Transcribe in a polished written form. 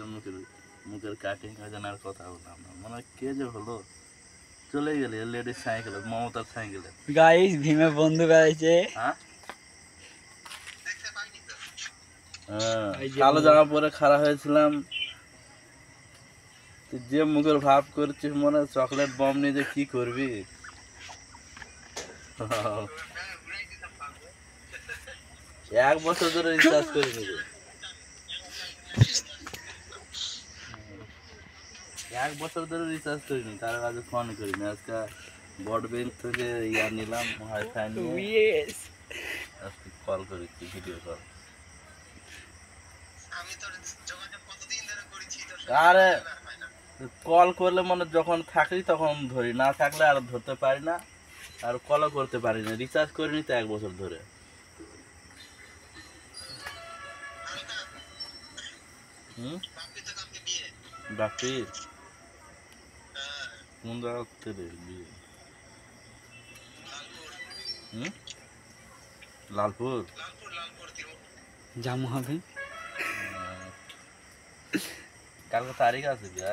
যে মুখের কাটিং হয়ে যেন আর কথা বললাম না, মানে কে যে হলো, চলে গেলে লেডিস সাইকেল, মমতার সাইকেলে। গাইস ভীমে বন্ধু বেড়াইছে। হ্যাঁ, কালো জামা পরে খাড়া হয়েছিলাম, তুই যে মুখের ভাব করছিস মনে হয় চকলেট বম নিয়ে যে কি করবি। এক বছর ধরে রিচার্জ করিনি রে, এক বছর ধরে রিচার্জ করিনি, তার আগে ফোন করিনি। আজকে বড় ব্যাংক থেকে ইয়া নিলাম, ওয়াইফাই নিয়ে আজকে কল করেছি, ভিডিও কল। আরে কল করলে মানে যখন থাকি তখন ধরি, না থাকলে আর ধরতে পারি না, আর কলও করতে পারি না। রিচার্জ করিনি তো এক বছর ধরে। হুম, বাপির কোন জায়গা থেকে বিয়ে? হুম, লালপুর জামু হবে। কালকে তারিখ আছে বিয়ে।